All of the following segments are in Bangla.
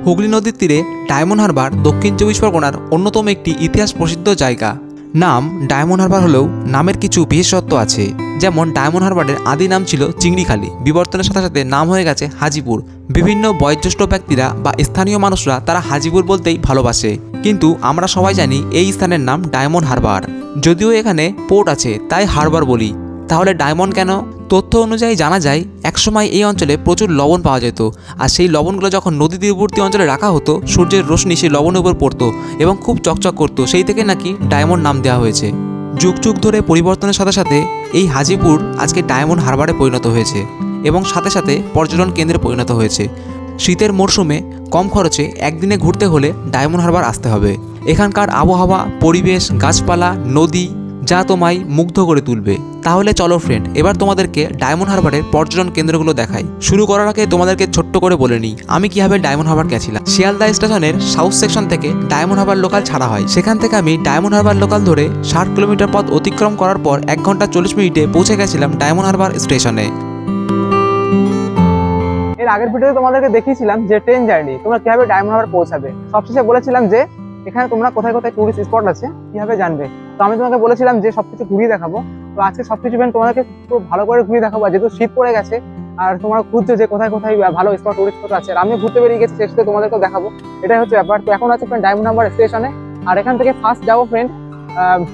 হুগলি নদীর তীরে ডায়মন্ড হারবার দক্ষিণ চব্বিশ পরগনার অন্যতম একটি ইতিহাস প্রসিদ্ধ জায়গা। নাম ডায়মন্ড হারবার হলেও নামের কিছু বিশেষত্ব আছে। যেমন ডায়মন্ড হারবারের আদি নাম ছিল চিংড়িখালি, বিবর্তনের সাথে সাথে নাম হয়ে গেছে হাজিপুর। বিভিন্ন বয়োজ্যেষ্ঠ ব্যক্তিরা বা স্থানীয় মানুষরা তারা হাজিপুর বলতেই ভালোবাসে, কিন্তু আমরা সবাই জানি এই স্থানের নাম ডায়মন্ড হারবার। যদিও এখানে পোর্ট আছে তাই হারবার বলি। তাহলে ডায়মন্ড কেন? তথ্য অনুযায়ী জানা যায় একসময় এই অঞ্চলে প্রচুর লবণ পাওয়া যেত, আর সেই লবণগুলো যখন নদী তীরবর্তী অঞ্চলে রাখা হতো সূর্যের রোশনি সেই লবণের উপর পড়তো এবং খুব চকচক করতো, সেই থেকে নাকি ডায়মন্ড নাম দেওয়া হয়েছে। যুগ যুগ ধরে পরিবর্তনের সাথে সাথে এই হাজিপুর আজকে ডায়মন্ড হারবারে পরিণত হয়েছে এবং সাথে সাথে পর্যটন কেন্দ্রে পরিণত হয়েছে। শীতের মরশুমে কম খরচে একদিনে ঘুরতে হলে ডায়মন্ড হারবার আসতে হবে। এখানকার আবহাওয়া, পরিবেশ, গাছপালা, নদী যা তোমায় মুগ্ধ করে তুলবে। তাহলে চলো ফ্রেন্ড, এবার তোমাদেরকে ডায়মন্ড হারবারের পর্যটন কেন্দ্রগুলো দেখাই। শুরু করার আগে তোমাদেরকে ছোট্ট করে বলে নিই আমি কিভাবে ডায়মন্ড হারবার গেছিলাম। শিয়ালদা স্টেশনের সাউথ সেকশন থেকে ডায়মন্ড হারবার লোকাল ছাড়া হয়। সেখান থেকে আমি ডায়মন্ড হারবার লোকাল ধরে 60 কিলোমিটার পথ অতিক্রম করার পর 1 ঘন্টা 40 মিনিটে পৌঁছে গেছিলাম ডায়মন্ড হারবার স্টেশনে। এর আগের ভিডিওতে তোমাদেরকে দেখিয়েছিলাম যে ট্রেন জার্নি তোমরা কিভাবে ডায়মন্ড হারবার পৌঁছাবে। সবশেষে বলেছিলাম যে এখানে তোমরা কোথায় কোথায় টুরিস্ট স্পট আছে কিভাবে জানবে। তো আমি তোমাকে বলেছিলাম যে সবকিছু ঘুরিয়ে দেখাবো। তো আজকে সবকিছু তোমাদেরকে খুব ভালো করে ঘুরিয়ে দেখাবো। যেহেতু শীত পড়ে গেছে আর তোমরা খুঁজছো যে কোথায় কোথায় ভালো স্পট টুরিস্ট স্পট আছে, আর আমি ঘুরতে বেরিয়ে গেছি, সেটা তোমাদেরকে দেখাবো। এটাই হচ্ছে ব্যাপার। তো এখন আছে ফ্রেন্ড ডায়মন্ড হারবার স্টেশনে, আর এখান থেকে ফার্স্ট যাবো friend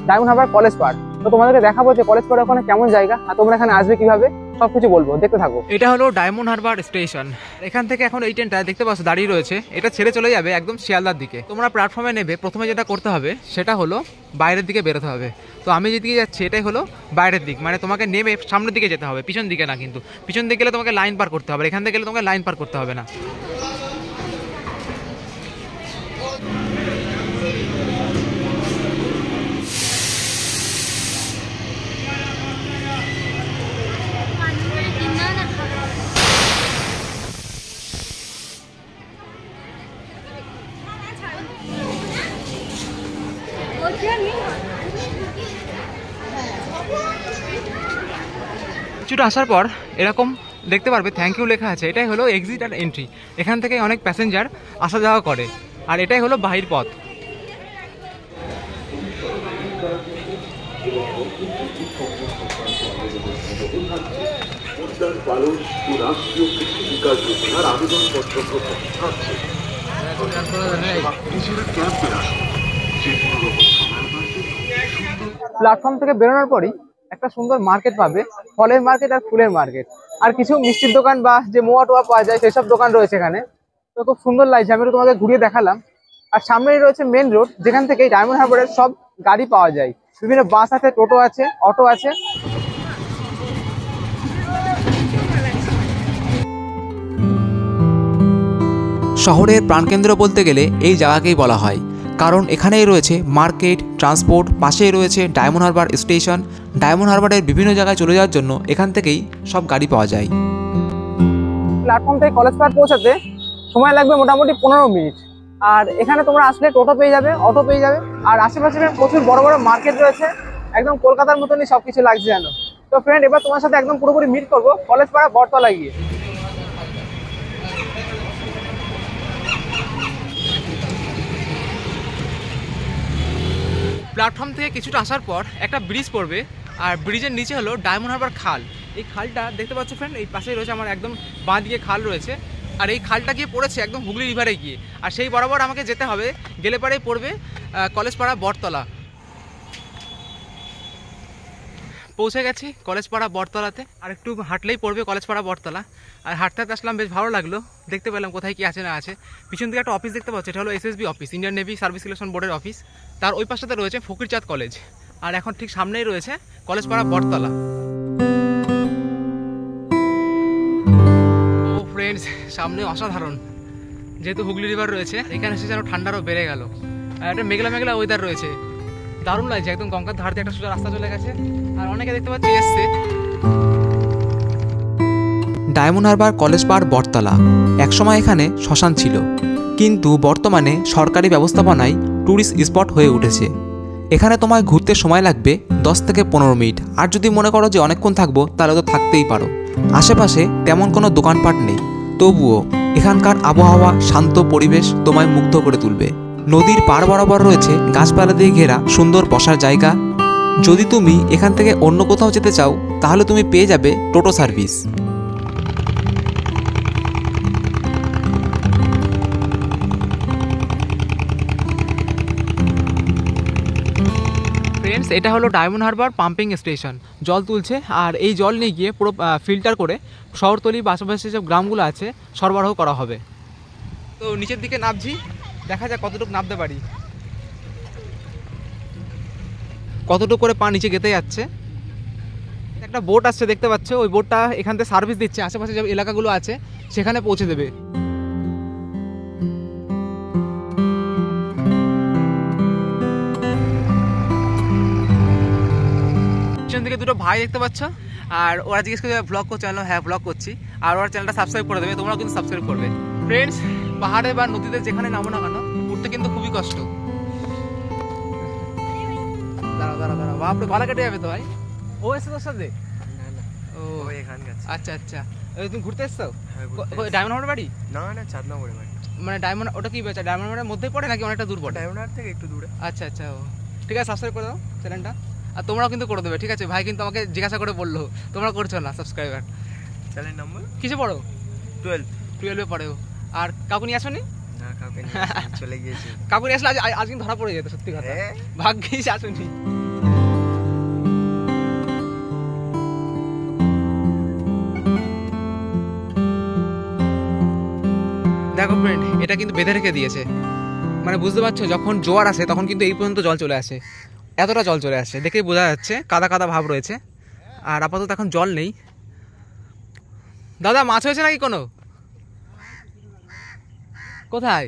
diamond Harbour college park. তো তোমাদেরকে দেখাবো যে কলেজ পার্ক ওখানে কেমন জায়গা আর তোমরা এখানে আসবে কিভাবে, সবকিছু বলবো, দেখতে থাকো। এটা হলো ডায়মন্ড হারবার স্টেশন। এখান থেকে এখন এই ট্রেনটা দেখতে পাচ্ছ দাঁড়িয়ে রয়েছে, এটা ছেড়ে চলে যাবে একদম শিয়ালদার দিকে। তোমরা প্ল্যাটফর্মে নেবে, প্রথমে যেটা করতে হবে সেটা হলো বাইরের দিকে বেরোতে হবে। তো আমি যেদিকে যাচ্ছি এটাই হলো বাইরের দিক, মানে তোমাকে নেমে সামনের দিকে যেতে হবে, পিছন দিকে না। কিন্তু পিছন দিকে গেলে তোমাকে লাইন পার করতে হবে, এখান থেকে গেলে তোমাকে লাইন পার করতে হবে না। কিছুটা আসার পর এরকম দেখতে পারবে থ্যাংক ইউ লেখা আছে। এটাই হলো এক্সিট আর এন্ট্রি। এখান থেকে অনেক প্যাসেঞ্জার আসা যাওয়া করে, আর এটাই হলো বাহির পথ। প্ল্যাটফর্ম থেকে বেরোনোর পরই একটা সুন্দর মার্কেট পাবে, ফলের মার্কেট আর ফুলের মার্কেট, আর কিছু মিষ্টির দোকান বা যে মোয়া টোয়া পাওয়া যায় সেসব দোকান রয়েছে এখানে। তো খুব সুন্দর লাগছে, আমি তোমাকে ঘুরিয়ে দেখালাম। আর সামনেই রয়েছে মেন রোড, যেখান থেকে ডায়মন্ড হারবারের সব গাড়ি পাওয়া যায়। বিভিন্ন বাস আছে, টোটো আছে, অটো আছে। শহরের প্রাণকেন্দ্র বলতে গেলে এই জায়গাকেই বলা হয়, কারণ এখানেই রয়েছে মার্কেট, ট্রান্সপোর্ট, পাশেই রয়েছে ডায়মন্ড হারবার স্টেশন। ডায়মন্ড হারবারের বিভিন্ন জায়গায় চলে যাওয়ার জন্য এখান থেকেই সব গাড়ি পাওয়া যায়। প্ল্যাটফর্ম থেকে কলেজ পার্ক পৌঁছাতে সময় লাগবে মোটামুটি 15 মিনিট। আর এখানে তোমরা আসলে টোটো পেয়ে যাবে, অটো পেয়ে যাবে, আর আশেপাশে প্রচুর বড় বড় মার্কেট রয়েছে। একদম কলকাতার মতনই সবকিছু লাগছে জানো। তো ফ্রেন্ড, এবার তোমার সাথে একদম পুরোপুরি মিট করবো কলেজ পাড়া বটতলা গিয়ে। প্ল্যাটফর্ম থেকে কিছুটা আসার পর একটা ব্রিজ পড়বে, আর ব্রিজের নিচে হলো ডায়মন্ড হারবার খাল। এই খালটা দেখতে পাচ্ছ ফ্রেন্ড, এই পাশেই রয়েছে আমার একদম বাঁ দিকে খাল রয়েছে, আর এই খালটা গিয়ে পড়েছে একদম হুগলি রিভারে গিয়ে। আর সেই বরাবর আমাকে যেতে হবে, গেলে পরেই পড়বে কলেজ পাড়া বটতলা। পৌঁছে গেছি কলেজ পাড়া বটতলাতে, আর একটু হাঁটলেই পড়বে কলেজ পাড়া বটতলা। আর হাঁটতে হাঁটতে আসলাম, বেশ ভালো লাগলো, দেখতে পেলাম কোথায় কি আছে না আছে। পিছন দিকে একটা অফিস দেখতে পাচ্ছি, এটা হলো SSB office, Indian navy service selection বোর্ডের অফিস। তার ওই পাশটাতে রয়েছে ফকিরচাঁদ কলেজ, আর এখন ঠিক সামনেই রয়েছে কলেজ পাড়া বটতলা। ও ফ্রেন্ডস, সামনে অসাধারণ, যেহেতু হুগলি রিভার রয়েছে এখানে এসে যেন ঠান্ডারও বেড়ে গেল। আর একটা মেঘলা মেঘলা ওয়েদার রয়েছে, দারুণ লাগছে। একদম গঙ্গার ধার দিয়ে একটা সোজা রাস্তা চলে গেছে, আর অনেকে দেখতে পাচ্ছি এসছে। ডায়মন্ড হারবার কলেজ পাড় বটতলা। একসময় এখানে শ্মশান ছিল, কিন্তু বর্তমানে সরকারি ব্যবস্থাপনায় ট্যুরিস্ট স্পট হয়ে উঠেছে। এখানে তোমায় ঘুরতে সময় লাগবে 10 থেকে 15 মিনিট। আর যদি মনে করো যে অনেকক্ষণ থাকবো তাহলে তো থাকতেই পারো। আশেপাশে তেমন কোনো দোকানপাট নেই, তবুও এখানকার আবহাওয়া, শান্ত পরিবেশ তোমায় মুগ্ধ করে তুলবে। নদীর পাড় বরাবর রয়েছে গাছপালা দিয়ে ঘেরা সুন্দর বসার জায়গা। যদি তুমি এখান থেকে অন্য কোথাও যেতে চাও তাহলে তুমি পেয়ে যাবে টোটো সার্ভিস। ফ্রেন্ডস, এটা হলো ডায়মন্ড হারবার পাম্পিং স্টেশন। জল তুলছে আর এই জল নিয়ে গিয়ে পুরো ফিল্টার করে শহরতলি বা আশেপাশে যে গ্রামগুলো আছে সরবরাহ করা হবে। তো নিচের দিকে নামছি, দেখা যাক কতটুকু নামতে পারি, কতটুকু করে পা নিচে গেতে যাচ্ছে। একটা বোট আসছে দেখতে পাচ্ছ, ওই বোটটা এখান থেকে সার্ভিস দিচ্ছে, আশেপাশে যে এলাকাগুলো আছে সেখানে পৌঁছে দেবে। পিছন দিকে দুটো ভাই দেখতে পাচ্ছ, আর ওরা জিজ্ঞেস করে ব্লগ করছে, হ্যাঁ ব্লগ করছি, আর ওরা চ্যানেলটা সাবস্ক্রাইব করে দেবে, তোমরাও কিন্তু সাবস্ক্রাইব করবে। ফ্রেন্ডস, পাহাড়ে বা নদীতে যেখানে নামো না কেন উঠতে কিন্তু খুবই কষ্ট। দাঁড়া দাঁড়া দাঁড়া, বাপরে গলা কেটে যাবে তো ভাই। ও এসে তোর সাথে? ও এখানকার। আচ্ছা আচ্ছা, তুমি ঘুরতে এসছো? ডায়মন্ড হারবার বাড়ি? না না, চাঁদনগরে বাড়ি। মানে ডায়মন্ড, ওটা কি বেচা ডায়মন্ড হারবারের মধ্যে পড়ে নাকি অনেকটা দূর পড়ে? ডায়মন্ড হারবার থেকে একটু দূরে। আচ্ছা আচ্ছা, ও ঠিক আছে, সাবস্ক্রাইব করে দাও চ্যানেলটা, আর তোমরাও কিন্তু করে দেবে, ঠিক আছে? ভাই কিন্তু আমাকে জিজ্ঞাসা করে বললো তোমরা করছো না সাবস্ক্রাইবার। চ্যানেল নাম্বার কিসে পড়ো? 12 পড়েও। আর কাকু নিয়ে আসোনি? না, কাকু চলে গিয়েছে। কাকু নিয়ে আসলে আজ কিন্তু ধরা পড়ে যেত, সত্যি কথা, ভাগ্যিস আসোনি। দেখো ফ্রেন্ড, এটা কিন্তু বেঁধে রেখে দিয়েছে, মানে বুঝতে পারছো যখন জোয়ার আসে তখন কিন্তু এই পর্যন্ত জল চলে আসে, এতটা জল চলে আসে, দেখেই বোঝা যাচ্ছে কাদা কাদা ভাব রয়েছে। আর আপাতত এখন জল নেই। দাদা, মাছ হয়েছে নাকি কোনো? কোথায়?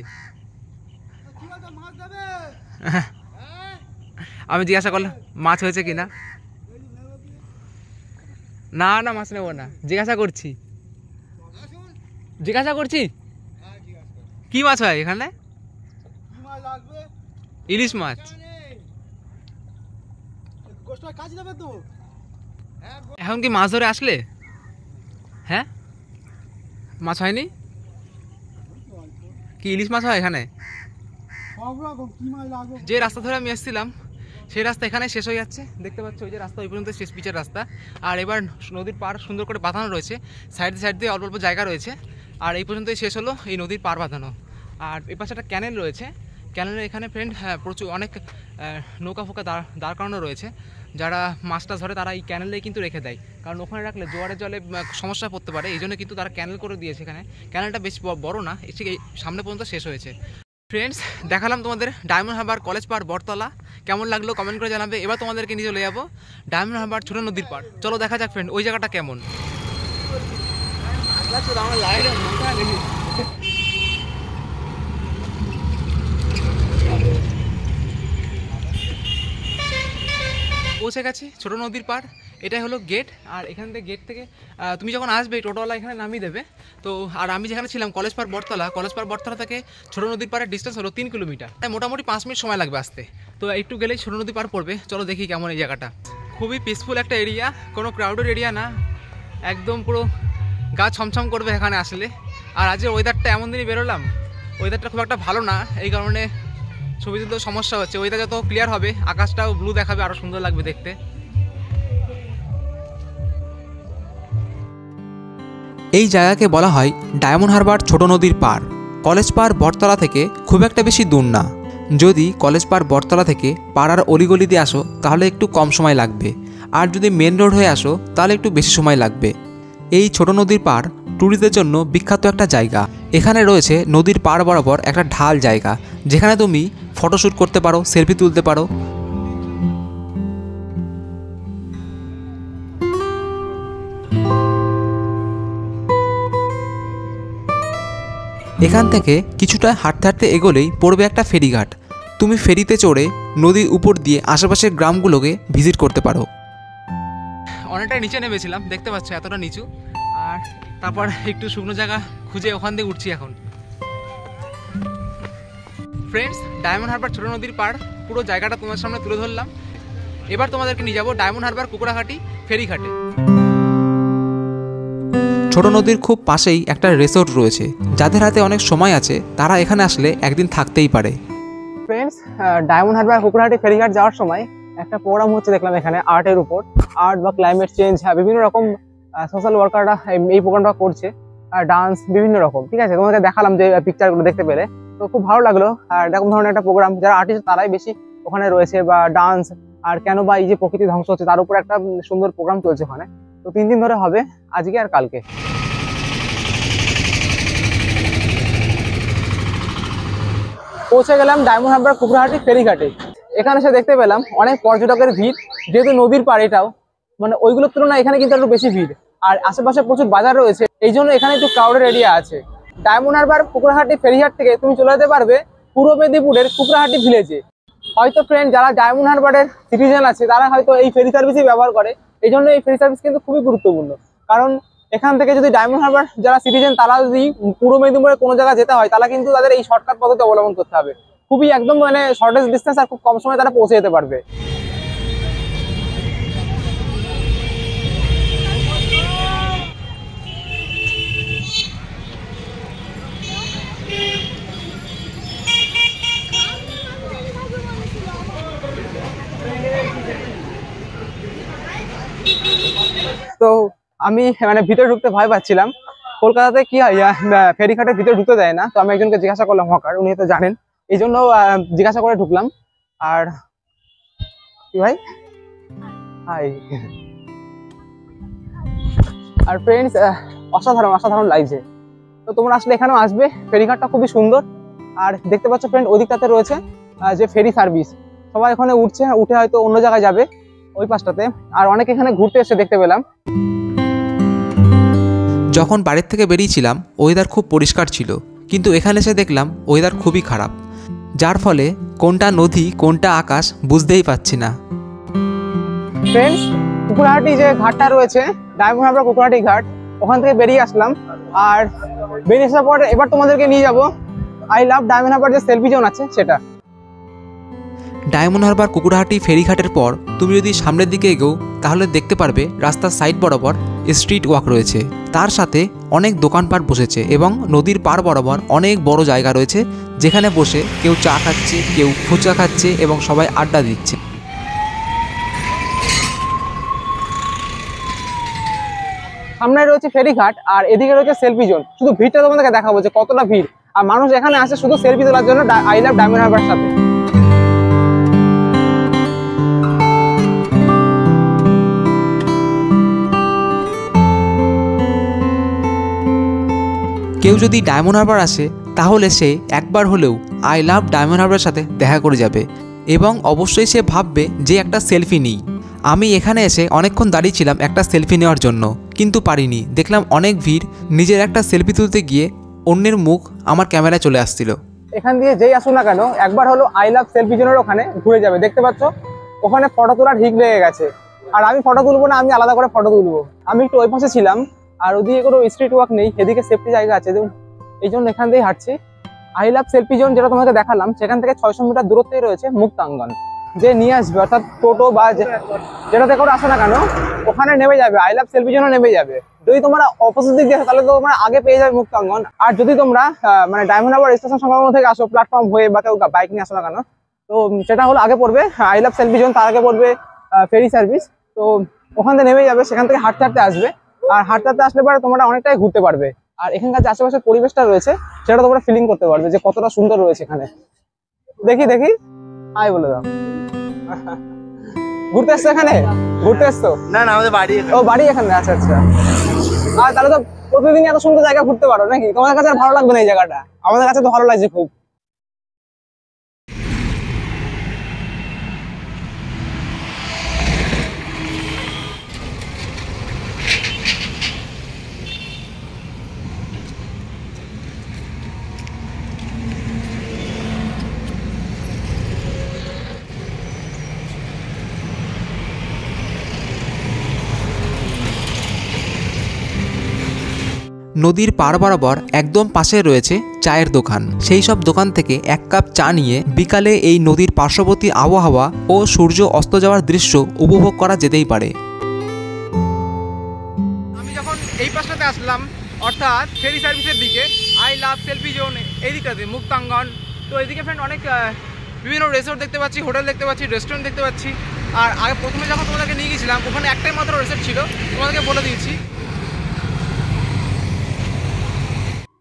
আমি জিজ্ঞাসা করলাম মাছ হয়েছে কিনা। না না, মাছ নেবো না, জিজ্ঞাসা করছি। কি মাছ হয় এখানে? ইলিশ মাছ। এখন কি মাছ ধরে আসলে? হ্যাঁ, মাছ হয়নি? কি ইলিশ মাছ হয় এখানে? যে রাস্তা ধরে আমি এসেছিলাম সেই রাস্তা এখানে শেষ হয়ে যাচ্ছে, দেখতে পাচ্ছ ওই যে রাস্তা, ওই পর্যন্ত শেষ পিচের রাস্তা। আর এবার নদীর পাড় সুন্দর করে বাঁধানো রয়েছে, সাইড দিয়ে অল্প অল্প জায়গা রয়েছে, আর এই পর্যন্তই শেষ হলো এই নদীর পাড় বাঁধানো। আর এই পাশে একটা ক্যানেল রয়েছে, ক্যানেলের এখানে ফ্রেন্ড প্রচুর অনেক নৌকা ফোকা দাঁড় করানো রয়েছে। যারা মাছটা ধরে তারা এই ক্যানেলেই কিন্তু রেখে দেয়, কারণ ওখানে রাখলে জোয়ারের জলে সমস্যা পড়তে পারে, এই জন্য কিন্তু তারা ক্যানেল করে দিয়েছে এখানে। ক্যানেলটা বেশ বড় না, ঠিক এই সামনে পর্যন্ত শেষ হয়েছে। ফ্রেন্ডস, দেখালাম তোমাদের ডায়মন্ড হারবার কলেজ পাড় বটতলা, কেমন লাগলো কমেন্ট করে জানাবে। এবার তোমাদেরকে নিয়ে চলে যাবো ডায়মন্ড হারবার ছোট নদীর পাড়। চলো দেখা যাক ফ্রেন্ড ওই জায়গাটা কেমন। পৌঁছে গেছি ছোট নদীর পাড়, এটাই হলো গেট। আর এখান থেকে গেট থেকে তুমি যখন আসবে টোটোওয়ালা এখানে নামিয়ে দেবে। তো আর আমি যেখানে ছিলাম কলেজ পাড় বটতলা থেকে ছোট নদীর পাড়ের ডিস্টেন্স হলো 3 কিলোমিটার, তাই মোটামুটি 5 মিনিট সময় লাগবে আসতে। তো একটু গেলেই ছোট নদী পাড় পড়বে, চলো দেখি কেমন এই জায়গাটা। খুবই পিসফুল একটা এরিয়া, কোনো ক্রাউডেড এরিয়া না, একদম পুরো গা ছমছম করবে এখানে আসলে। আর আজকে ওয়েদারটা এমন দিনই বেরোলাম, ওয়েদারটা খুব একটা ভালো না, এই কারণে ছবি তুলতে সমস্যা হচ্ছে। ওয়েদার যত ক্লিয়ার হবে আকাশটাও ব্লু দেখাবে, আরও সুন্দর লাগবে দেখতে। এই জায়গাকে বলা হয় ডায়মন্ড হারবার ছোট নদীর পাড়। কলেজ পাড় বটতলা থেকে খুব একটা বেশি দূর না। যদি কলেজ পাড় বটতলা থেকে পাড়ার অলিগলি দিয়ে আসো তাহলে একটু কম সময় লাগবে, আর যদি মেন রোড হয়ে আসো তাহলে একটু বেশি সময় লাগবে। এই ছোট নদীর পাড় ট্যুরিস্টদের জন্য বিখ্যাত একটা জায়গা। এখানে রয়েছে নদীর পাড় বরাবর একটা ঢাল জায়গা, যেখানে তুমি ফটোশ্যুট করতে পারো, সেলফি তুলতে পারো। এখান থেকে কিছুটা হাঁটতে হাঁটতে এগোলেই পড়বে একটা ফেরিঘাট। তুমি ফেরিতে চড়ে নদীর উপর দিয়ে আশেপাশের গ্রামগুলোকে ভিজিট করতে পারো। অনেকটাই নিচে নেমেছিলাম, দেখতে পাচ্ছ এতটা নিচু, আর তারপর একটু শুকনো জায়গা খুঁজে ওখান দিয়ে উঠছি এখন। ফ্রেন্ডস, ডায়মন্ড হারবার ছোট নদীর পাড় পুরো জায়গাটা তোমার সামনে তুলে ধরলাম। এবার তোমাদেরকে নিয়ে যাবো ডায়মন্ড হারবার কুকুরাঘাটি ফেরিঘাটে। ছোট নদীর খুব পাশেই একটা রিসোর্ট রয়েছে। যাদের হাতে অনেক সময় আছে তারা এখানে আসলে একদিন থাকতেই পারে। ফ্রেন্ডস, ডায়মন্ড হারবার কুকুরহাটি ফেরিঘাট যাওয়ার সময় একটা প্রোগ্রাম হচ্ছে দেখলাম এখানে, আর্টের উপর। আর্ট বা ক্লাইমেট চেঞ্জ, বিভিন্ন রকম সোশ্যাল ওয়ার্কাররা এই প্রোগ্রামটা করছে, ডান্স বিভিন্ন রকম। ঠিক আছে, তোমাকে দেখালাম যে পিকচারগুলো দেখতে পেলে, তো খুব ভালো লাগলো। আর এরকম ধরনের একটা প্রোগ্রাম, যারা আর্টিস্ট তারাই বেশি ওখানে রয়েছে, বা ডান্স আর কেন বা এই যে প্রকৃতি ধ্বংস হচ্ছে তার উপর একটা সুন্দর প্রোগ্রাম চলছে ওখানে। তো 3 দিন ধরে হবে, আজকে আর কালকে। পৌঁছে গেলাম ডায়মন্ড হারবার কুকুরহাটি ফেরিঘাটে। এখানে এসে দেখতে পেলাম অনেক পর্যটকের ভিড়, যেহেতু নদীর পাড় এটাও, মানে ওইগুলোর তুলনায় এখানে কিন্তু একটু বেশি ভিড়। আর আশেপাশে প্রচুর বাজার রয়েছে, এই জন্য এখানে একটু ক্রাউডেড এরিয়া আছে। ডায়মন্ড হারবার কুকুরহাটি ফেরিঘাট থেকে তুমি চলে যেতে পারবে পূর্ব মেদিনীপুরের কুকুরহাটি ভিলেজে। হয়তো ফ্রেন্ড যারা ডায়মন্ড হারবারের সিটিজেন আছে তারা হয়তো এই ফেরি সার্ভিসই ব্যবহার করে, এই জন্য এই ফেরি সার্ভিস কিন্তু খুবই গুরুত্বপূর্ণ। কারণ এখান থেকে যদি ডায়মন্ড হারবার যারা সিটিজেন তারা যদি পূর্ব মেদিনীপুরে কোনো জায়গায় যেতে হয়, তাহলে কিন্তু তাদের এই শর্টকাট পদ্ধতি অবলম্বন করতে হবে। খুবই একদম মানে শর্টেস্ট ডিস্টেন্স, আর খুব কম সময়ে তারা পৌঁছে যেতে পারবে। তো আমি মানে ভিতরে ঢুকতে ভয় পাচ্ছিলাম। কলকাতাতে কি হয়, ফেরিঘাটের ভিতরে ঢুকতে দেয় না। তো আমি একজনকে জিজ্ঞাসা করলাম, হকার, উনি তো জানেন, এই জন্য জিজ্ঞাসা করে ঢুকলাম। আর কি ভাই, হাই। আর ফ্রেন্ডস, অসাধারণ অসাধারণ লাগছে। তো তোমরা আসলে এখানেও আসবে, ফেরিঘাটটা খুবই সুন্দর। আর দেখতে পাচ্ছ ফ্রেন্ড, ওদিকটাতে রয়েছে যে ফেরি সার্ভিস, সবাই ওখানে উঠছে, উঠে হয়তো অন্য জায়গায় যাবে ওই পাশটাতে। আর অনেকে এখানে ঘুরতে এসে দেখতে পেলাম। যখন বাড়ির থেকে বেরিয়েছিলাম ওয়েদার খুব পরিষ্কার ছিল, কিন্তু এখানে এসে দেখলাম ওয়েদার খুবই খারাপ, যার ফলে কোনটা নদী কোনটা আকাশ বুঝতেই পারছি না। ফ্রেন্ডস, কুকুরহাটি যে ঘাটটা রয়েছে, ডায়মন্ড হারবার কুকুরহাটি ঘাট, ওখান থেকে বেরিয়ে আসলাম। আর বেরিয়ে আসার পর এবার তোমাদেরকে নিয়ে যাব আই লাভ ডায়মন্ড হারবার যে সেলফি জোন আছে সেটা। ডায়মন্ড হারবার কুকুরহাটি ফেরিঘাটের পর তুমি যদি সামনের দিকে এগোও তাহলে দেখতে পারবে রাস্তার সাইড বরাবর স্ট্রিট ওয়াক রয়েছে, তার সাথে অনেক দোকানপাট বসেছে এবং নদীর পাড় বরাবর অনেক বড় জায়গা রয়েছে, যেখানে বসে কেউ চা খাচ্ছে, কেউ ফুচকা খাচ্ছে এবং সবাই আড্ডা দিচ্ছে। সামনে রয়েছে ফেরিঘাট আর এদিকে রয়েছে সেলফি জোন। শুধু ভিড়টা তোমাদেরকে দেখাবো যে কতটা ভিড়, আর মানুষ এখানে আসে শুধু সেলফি তোলার জন্য আই লাভ ডায়মন্ড হারবার সাথে। কেউ যদি ডায়মন্ড হারবার আসে তাহলে সে একবার হলেও আই লাভ ডায়মন্ড হারবারের সাথে দেখা করে যাবে এবং অবশ্যই সে ভাববে যে একটা সেলফি নিই। আমি এখানে এসে অনেকক্ষণ দাঁড়িয়েছিলাম একটা সেলফি নেওয়ার জন্য, কিন্তু পারিনি। দেখলাম অনেক ভিড়, নিজের একটা সেলফি তুলতে গিয়ে অন্যের মুখ আমার ক্যামেরায় চলে আসছিল। এখান দিয়ে যেই আসুন না কেন একবার হলো আই লাভ সেলফি জোনের ওখানে ঘুরে যাবে। দেখতে পাচ্ছ ওখানে ফটো তোলার হিক লেগে গেছে, আর আমি ফটো তুলবো না, আমি আলাদা করে ফটো তুলবো। আমি একটু ওই পাশে ছিলাম, আর ওদিকে কোনো স্ট্রিট ওয়াক নেই, এদিকে সেফটি জায়গা আছে, এই জন্য এখান দিয়েই হাঁটছি। আই লাভ সেলফি জোন যেটা তোমাকে দেখালাম, সেখান থেকে 600 মিটার দূরত্বেই রয়েছে মুক্তাঙ্গন। যে নিয়ে আসবে, অর্থাৎ টোটো বা যেটাতে করে আসো না কেন ওখানে নেমে যাবে, আই লাভ সেলফি জোনও নেমে যাবে। যদি তোমরা অপোজিট দিক দিয়ে আসো তাহলে তোমরা আগে পেয়ে যাবে মুক্তাঙ্গন। আর যদি তোমরা মানে ডায়মন্ড হারবার স্টেশন সংলগ্ন থেকে আসো, প্ল্যাটফর্ম হয়ে বা কেউ বাইক নিয়ে আসো না কেন, তো সেটা হলো আগে পড়বে আই লাভ সেলফি জোন, তার আগে পড়বে ফেরি সার্ভিস। তো ওখান থেকে নেমে যাবে, সেখান থেকে হাঁটতে হাঁটতে আসবে। আর হাঁটতে হাঁটতে আসলে পরে তোমরা অনেকটাই ঘুরতে পারবে। আর এখানকার যে আশেপাশের পরিবেশটা রয়েছে সেটা তোমরা ফিলিং করতে পারবে যে কতটা সুন্দর রয়েছে এখানে। দেখি দেখি, হাই বলে দাও। ঘুরতে এসছো এখানে? ঘুরতে এসছো? না না, আমাদের বাড়ি। ও, বাড়ি এখানে। আচ্ছা আচ্ছা। আর তাহলে তো প্রতিদিন এত সুন্দর জায়গা ঘুরতে পারো নাকি? তোমাদের কাছে আর ভালো লাগবে না এই জায়গাটা? আমাদের কাছে তো ভালো লাগছে খুব। নদীর পাড় বরাবর একদম পাশে রয়েছে চায়ের দোকান। সেই সব দোকান থেকে এক কাপ চা নিয়ে বিকালে এই নদীর পার্শ্ববর্তী আবহাওয়া ও সূর্য অস্ত যাওয়ার দৃশ্য উপভোগ করা যেতেই পারে। আমি যখন এই পাশটাতে আসলাম, অর্থাৎ ফেরি সার্ভিসের দিকে, আই লাভ সেলফি জোন এই দিকটাতে, মুক্তাঙ্গন। তো এইদিকে ফ্রেন্ড অনেক বিভিন্ন রিসোর্ট দেখতে পাচ্ছি, হোটেল দেখতে পাচ্ছি, রেস্টুরেন্ট দেখতে পাচ্ছি। আর আগে প্রথমে যখন তোমাদেরকে নিয়ে গেছিলাম ওখানে একটাই মাত্র রিসোর্ট ছিল, তোমাদেরকে বলে দিয়েছি।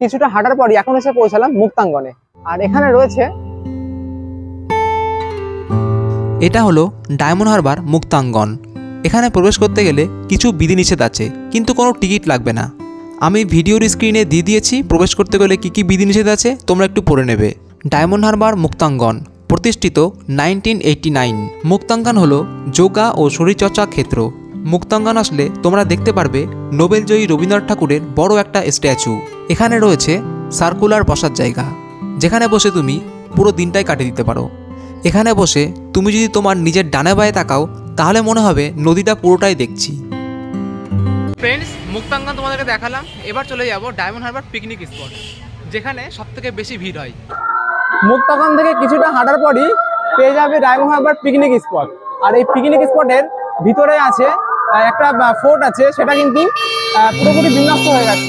কিছুটা হাঁটার পরই এখন এসে পৌঁছালাম মুক্তাঙ্গনে। আর এখানে রয়েছে, এটা হলো ডায়মন্ড হারবার মুক্তাঙ্গন। এখানে প্রবেশ করতে গেলে কিছু বিধিনিষেধ আছে, কিন্তু কোনো টিকিট লাগবে না। আমি ভিডিওর স্ক্রিনে দিয়ে দিয়েছি প্রবেশ করতে গেলে কী কী বিধিনিষেধ আছে, তোমরা একটু পড়ে নেবে। ডায়মন্ড হারবার মুক্তাঙ্গন প্রতিষ্ঠিত 1989। মুক্তাঙ্গন হলো যোগা ও শরীরচর্চা ক্ষেত্র। মুক্তাঙ্গন আসলে তোমরা দেখতে পারবে নোবেলজয়ী রবীন্দ্রনাথ ঠাকুরের বড় একটা স্ট্যাচু। এখানে রয়েছে সার্কুলার বসার জায়গা, যেখানে বসে তুমি পুরো দিনটাই কাটিয়ে দিতে পারো। এখানে বসে তুমি যদি তোমার নিজের ডানে বায়ে তাকাও তাহলে মনে হবে নদীটা পুরোটাই দেখছি। ফ্রেন্ডস, মুক্তাঙ্গন তোমাদেরকে দেখালাম, এবার চলে যাব ডায়মন্ড হারবার পিকনিক স্পট, যেখানে সবথেকে বেশি ভিড় হয়। মুক্তাঙ্গন থেকে কিছুটা হাঁটার পরই পেয়ে যাবে ডায়মন্ড হারবার পিকনিক স্পট। আর এই পিকনিক স্পটের ভিতরে আছে একটা ফোর্ট আছে, সেটা কিন্তু পুরোপুরি বিনষ্ট হয়ে গেছে।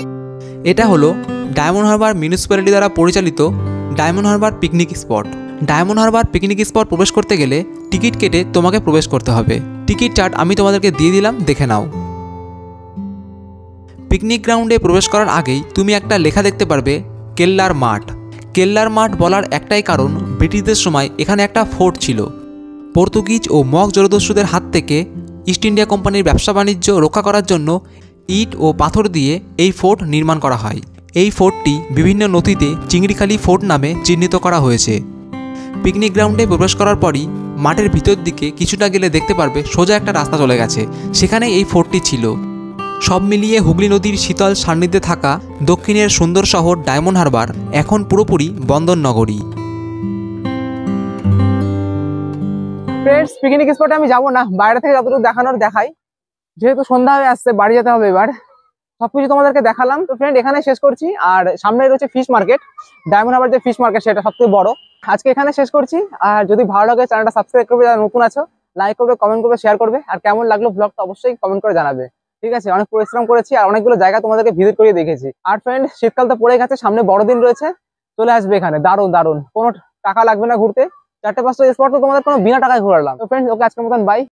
এটা হলো ডায়মন্ড হারবার মিউনিসিপ্যালিটি দ্বারা পরিচালিত diamond Harbour picnic spot. Diamond Harbour picnic spot প্রবেশ করতে গেলে টিকিট কেটে তোমাকে প্রবেশ করতে হবে। টিকিট চার্ট আমি তোমাদেরকে দিয়ে দিলাম, দেখে নাও। পিকনিক গ্রাউন্ডে প্রবেশ করার আগেই তুমি একটা লেখা দেখতে পারবে, কেল্লার মাঠ। কেল্লার মাঠ বলার একটাই কারণ, ব্রিটিশদের সময় এখানে একটা ফোর্ট ছিল। পর্তুগিজ ও মগ জলদস্যুদের হাত থেকে ইস্ট ইন্ডিয়া কোম্পানির ব্যবসা বাণিজ্য রক্ষা করার জন্য ইট ও পাথর দিয়ে এই ফোর্ট নির্মাণ করা হয়। এই ফোর্টটি বিভিন্ন নথিতে চিংড়িখালি ফোর্ট নামে চিহ্নিত করা হয়েছে। পিকনিক গ্রাউন্ডে প্রবেশ করার পরই মাঠের ভিতর দিকে কিছুটা গেলে দেখতে পারবে সোজা একটা রাস্তা চলে গেছে, সেখানে এই ফোর্টটি ছিল। সব মিলিয়ে হুগলি নদীর শীতল সান্নিধ্যে থাকা দক্ষিণের সুন্দর শহর ডায়মন্ড হারবার এখন পুরোপুরি বন্দর নগরী। ফ্রেন্ডস, পিকনিক স্পটে আমি যাবো না, বাইরে থেকে যতটুকু দেখানোর দেখাই, যেহেতু সন্ধ্যা হয়ে আসছে, বাড়ি যেতে হবে এবার। সবকিছু তোমাদেরকে দেখালাম তো ফ্রেন্ড, এখানে শেষ করছি। আর সামনে রয়েছে ফিশ মার্কেট, ডায়মন্ড হারবার যে ফিশ মার্কেট সেটা সবথেকে বড়। আজকে এখানে শেষ করছি। আর যদি ভালো লাগে চ্যানেলটা সাবস্ক্রাইব করবে, যারা নতুন আছো লাইক করবে, কমেন্ট করবে, শেয়ার করবে। আর কেমন লাগলো ব্লগটা অবশ্যই কমেন্ট করে জানাবে। ঠিক আছে, অনেক পরিশ্রম করেছি আর অনেকগুলো জায়গা তোমাদেরকে ভিজিট করিয়ে দেখেছি। আর ফ্রেন্ড, শীতকাল তো পড়ে গেছে, সামনে বড়দিন রয়েছে, চলে আসবে এখানে, দারুণ দারুণ, কোনো টাকা লাগবে না ঘুরতে। 4-5টা স্পট তো তোমাদের কোনো বিনা টাকায় ঘুরালাম। তো ফ্রেন্ডস, ওকে, আজকের মতন বাই।